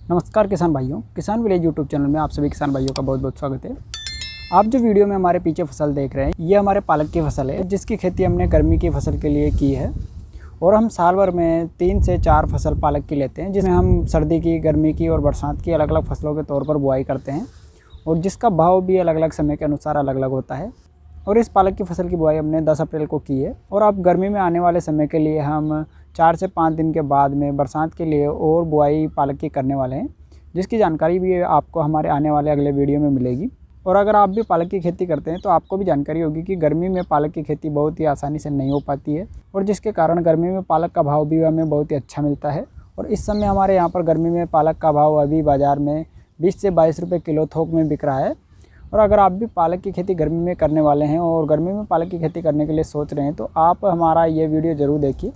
नमस्कार किसान भाइयों, किसान विलेज यूट्यूब चैनल में आप सभी किसान भाइयों का बहुत बहुत स्वागत है। आप जो वीडियो में हमारे पीछे फसल देख रहे हैं, ये हमारे पालक की फसल है, जिसकी खेती हमने गर्मी की फसल के लिए की है। और हम साल भर में 3 से 4 फसल पालक की लेते हैं, जिसमें हम सर्दी की, गर्मी की और बरसात की अलग अलग फसलों के तौर पर बुआई करते हैं। और जिसका भाव भी अलग अलग समय के अनुसार अलग अलग होता है। और इस पालक की फसल की बुआई हमने 10 अप्रैल को की है। और अब गर्मी में आने वाले समय के लिए हम 4 से 5 दिन के बाद में बरसात के लिए और बुआई पालक की करने वाले हैं, जिसकी जानकारी भी आपको हमारे आने वाले अगले वीडियो में मिलेगी। और अगर आप भी पालक की खेती करते हैं तो आपको भी जानकारी होगी कि गर्मी में पालक की खेती बहुत ही आसानी से नहीं हो पाती है, और जिसके कारण गर्मी में पालक का भाव भी हमें बहुत ही अच्छा मिलता है। और इस समय हमारे यहाँ पर गर्मी में पालक का भाव अभी बाज़ार में 20 से 22 रुपये किलो थोक में बिक रहा है। और अगर आप भी पालक की खेती गर्मी में करने वाले हैं और गर्मी में पालक की खेती करने के लिए सोच रहे हैं, तो आप हमारा ये वीडियो ज़रूर देखिए।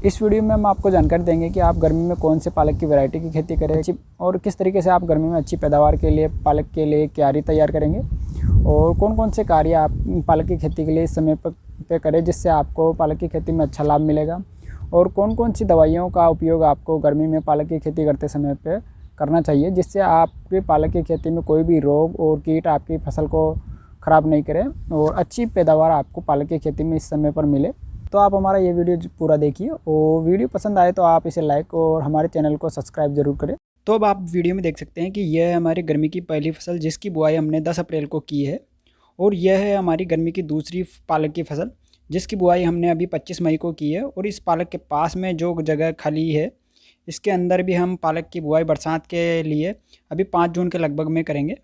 इस वीडियो में हम आपको जानकारी देंगे कि आप गर्मी में कौन से पालक की वैरायटी की खेती करें और किस तरीके से आप गर्मी में अच्छी पैदावार के लिए पालक के लिए क्यारी तैयार करेंगे, और कौन कौन से कार्य आप पालक की खेती के लिए इस समय पे करें जिससे आपको पालक की खेती में अच्छा लाभ मिलेगा, और कौन कौन सी दवाइयों का उपयोग आपको गर्मी में पालक की खेती करते समय पे करना चाहिए, जिससे आपके पालक की खेती में कोई भी रोग और कीट आपकी फसल को ख़राब नहीं करें और अच्छी पैदावार आपको पालक की खेती में इस समय पर मिले। तो आप हमारा ये वीडियो पूरा देखिए, और वीडियो पसंद आए तो आप इसे लाइक और हमारे चैनल को सब्सक्राइब जरूर करें। तो अब आप वीडियो में देख सकते हैं कि यह है हमारी गर्मी की पहली फसल, जिसकी बुआई हमने 10 अप्रैल को की है। और यह है हमारी गर्मी की दूसरी पालक की फसल, जिसकी बुआई हमने अभी 25 मई को की है। और इस पालक के पास में जो जगह खाली है, इसके अंदर भी हम पालक की बुआई बरसात के लिए अभी 5 जून के लगभग में करेंगे।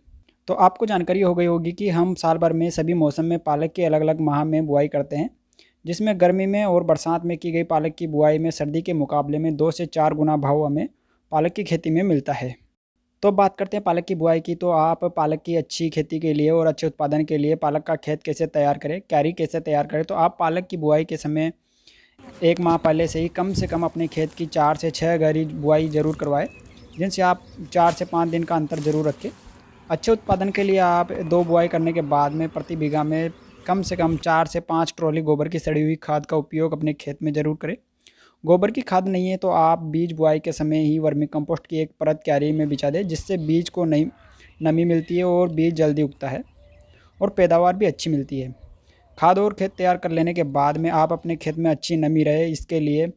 तो आपको जानकारी हो गई होगी कि हम साल भर में सभी मौसम में पालक के अलग अलग माह में बुआई करते हैं, जिसमें गर्मी में और बरसात में की गई पालक की बुआई में सर्दी के मुकाबले में 2 से 4 गुना भाव हमें पालक की खेती में मिलता है। तो बात करते हैं पालक की बुआई की। तो आप पालक की अच्छी खेती के लिए और अच्छे उत्पादन के लिए पालक का खेत कैसे तैयार करें, क्यारी कैसे तैयार करें, तो आप पालक की बुआई के समय 1 माह पहले से कम अपने खेत की 4 से 6 गहरी बुआई ज़रूर करवाएं, जिनसे आप 4 से 5 दिन का अंतर ज़रूर रखें। अच्छे उत्पादन के लिए आप 2 बुआई करने के बाद में प्रति बीघा में कम से कम 4 से 5 ट्रॉली गोबर की सड़ी हुई खाद का उपयोग अपने खेत में ज़रूर करें। गोबर की खाद नहीं है तो आप बीज बुआई के समय ही वर्मी कंपोस्ट की एक परत क्यारी में बिछा दें, जिससे बीज को नई नमी मिलती है और बीज जल्दी उगता है और पैदावार भी अच्छी मिलती है। खाद और खेत तैयार कर लेने के बाद में आप अपने खेत में अच्छी नमी रहे, इसके लिए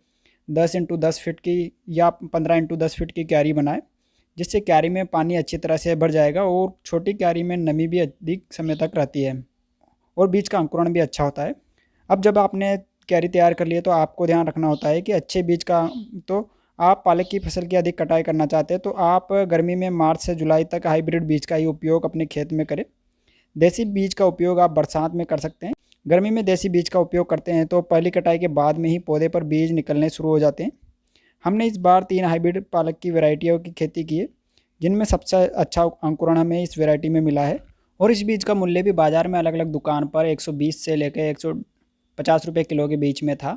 10 इंटू 10 फिट की या 15 इंटू 10 फिट की क्यारी बनाएं, जिससे क्यारी में पानी अच्छी तरह से भर जाएगा और छोटी क्यारी में नमी भी अधिक समय तक रहती है और बीज का अंकुरण भी अच्छा होता है। अब जब आपने क्यारी तैयार कर ली है तो आपको ध्यान रखना होता है कि अच्छे बीज का, तो आप पालक की फसल की अधिक कटाई करना चाहते हैं तो आप गर्मी में मार्च से जुलाई तक हाइब्रिड बीज का ही उपयोग अपने खेत में करें। देसी बीज का उपयोग आप बरसात में कर सकते हैं। गर्मी में देसी बीज का उपयोग करते हैं तो पहली कटाई के बाद में ही पौधे पर बीज निकलने शुरू हो जाते हैं। हमने इस बार 3 हाइब्रिड पालक की वैरायटियों की खेती की है, जिनमें सबसे अच्छा अंकुरण हमें इस वैरायटी में मिला है। और इस बीज का मूल्य भी बाज़ार में अलग अलग दुकान पर 120 से लेकर 150 रुपये किलो के बीच में था।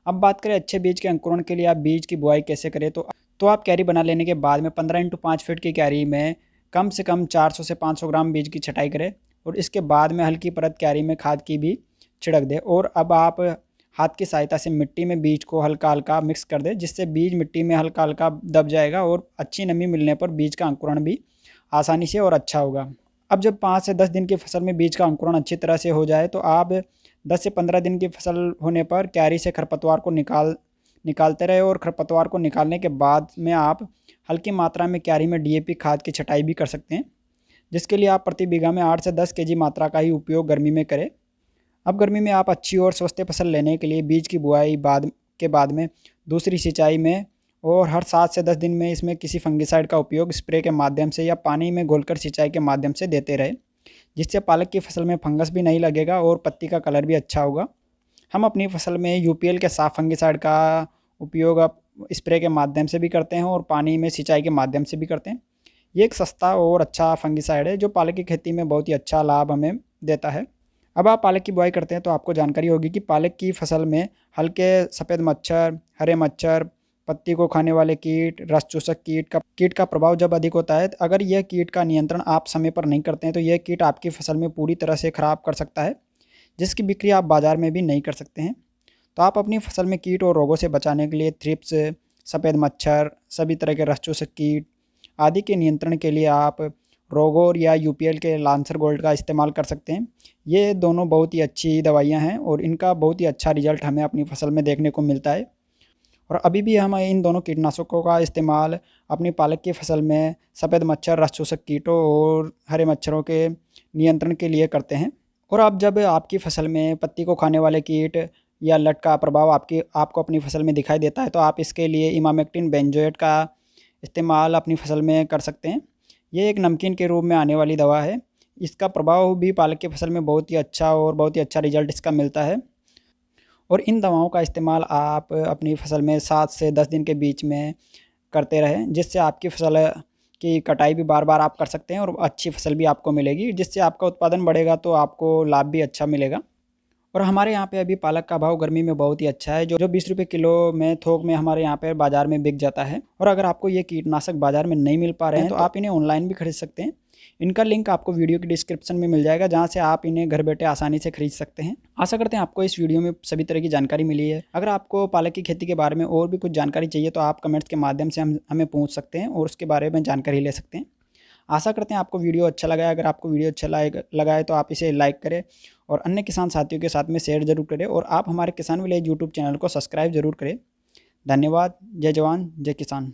अब बात करें अच्छे बीज के अंकुरण के लिए आप बीज की बुआई कैसे करें, तो आप क्यारी बना लेने के बाद में 15 इंटू 5 फीट की क्यारी में कम से कम 400 से 500 ग्राम बीज की छटाई करें, और इसके बाद में हल्की परत क्यारी में खाद की भी छिड़क दें। और अब आप हाथ की सहायता से मिट्टी में बीज को हल्का हल्का मिक्स कर दें, जिससे बीज मिट्टी में हल्का हल्का दब जाएगा और अच्छी नमी मिलने पर बीज का अंकुरण भी आसानी से और अच्छा होगा। अब जब 5 से 10 दिन की फसल में बीज का अंकुरण अच्छी तरह से हो जाए तो आप 10 से 15 दिन की फसल होने पर क्यारी से खरपतवार को निकालते रहे, और खरपतवार को निकालने के बाद में आप हल्की मात्रा में क्यारी में डीएपी खाद की छटाई भी कर सकते हैं, जिसके लिए आप प्रति बीघा में 8 से 10 केजी मात्रा का ही उपयोग गर्मी में करें। अब गर्मी में आप अच्छी और स्वस्थ फसल लेने के लिए बीज की बुआई बाद में दूसरी सिंचाई में और हर 7 से 10 दिन में इसमें किसी फंगिसाइड का उपयोग स्प्रे के माध्यम से या पानी में घोलकर सिंचाई के माध्यम से देते रहे, जिससे पालक की फसल में फंगस भी नहीं लगेगा और पत्ती का कलर भी अच्छा होगा। हम अपनी फसल में यूपीएल के साफ फंगिसाइड का उपयोग अब स्प्रे के माध्यम से भी करते हैं और पानी में सिंचाई के माध्यम से भी करते हैं। ये एक सस्ता और अच्छा फंगिसाइड है जो पालक की खेती में बहुत ही अच्छा लाभ हमें देता है। अब आप पालक की बुआई करते हैं तो आपको जानकारी होगी कि पालक की फसल में हल्के सफ़ेद मच्छर, हरे मच्छर, पत्ती को खाने वाले कीट, रस चूसक कीट का प्रभाव जब अधिक होता है, अगर यह कीट का नियंत्रण आप समय पर नहीं करते हैं तो यह कीट आपकी फसल में पूरी तरह से ख़राब कर सकता है, जिसकी बिक्री आप बाज़ार में भी नहीं कर सकते हैं। तो आप अपनी फसल में कीट और रोगों से बचाने के लिए थ्रिप्स, सफ़ेद मच्छर, सभी तरह के रस चूसक कीट आदि के नियंत्रण के लिए आप रोगोर या यूपीएल के लांसर गोल्ड का इस्तेमाल कर सकते हैं। ये दोनों बहुत ही अच्छी दवाइयाँ हैं और इनका बहुत ही अच्छा रिजल्ट हमें अपनी फसल में देखने को मिलता है। और अभी भी हम इन दोनों कीटनाशकों का इस्तेमाल अपनी पालक की फसल में सफ़ेद मच्छर, रस चूसक कीटों और हरे मच्छरों के नियंत्रण के लिए करते हैं। और अब जब आपकी फसल में पत्ती को खाने वाले कीट या लट का प्रभाव आपको अपनी फसल में दिखाई देता है, तो आप इसके लिए इमामेक्टिन बेंजोएट का इस्तेमाल अपनी फसल में कर सकते हैं। ये एक नमकीन के रूप में आने वाली दवा है। इसका प्रभाव भी पालक की फसल में बहुत ही अच्छा और बहुत ही अच्छा रिजल्ट इसका मिलता है। और इन दवाओं का इस्तेमाल आप अपनी फसल में 7 से 10 दिन के बीच में करते रहें, जिससे आपकी फसल की कटाई भी बार बार आप कर सकते हैं और अच्छी फसल भी आपको मिलेगी, जिससे आपका उत्पादन बढ़ेगा तो आपको लाभ भी अच्छा मिलेगा। और हमारे यहाँ पे अभी पालक का भाव गर्मी में बहुत ही अच्छा है, जो 20 रुपये किलो में थोक में हमारे यहाँ पे बाज़ार में बिक जाता है। और अगर आपको ये कीटनाशक बाज़ार में नहीं मिल पा रहे हैं तो आप इन्हें ऑनलाइन भी खरीद सकते हैं। इनका लिंक आपको वीडियो की डिस्क्रिप्शन में मिल जाएगा, जहाँ से आप इन्हें घर बैठे आसानी से खरीद सकते हैं। आशा करते हैं आपको इस वीडियो में सभी तरह की जानकारी मिली है। अगर आपको पालक की खेती के बारे में और भी कुछ जानकारी चाहिए तो आप कमेंट्स के माध्यम से हमें पूछ सकते हैं और उसके बारे में जानकारी ले सकते हैं। आशा करते हैं आपको वीडियो अच्छा लगा है। अगर आपको वीडियो अच्छा लगा है तो आप इसे लाइक करें और अन्य किसान साथियों के साथ में शेयर ज़रूर करें और आप हमारे किसान विलेज यूट्यूब चैनल को सब्सक्राइब ज़रूर करें। धन्यवाद। जय जवान जय किसान।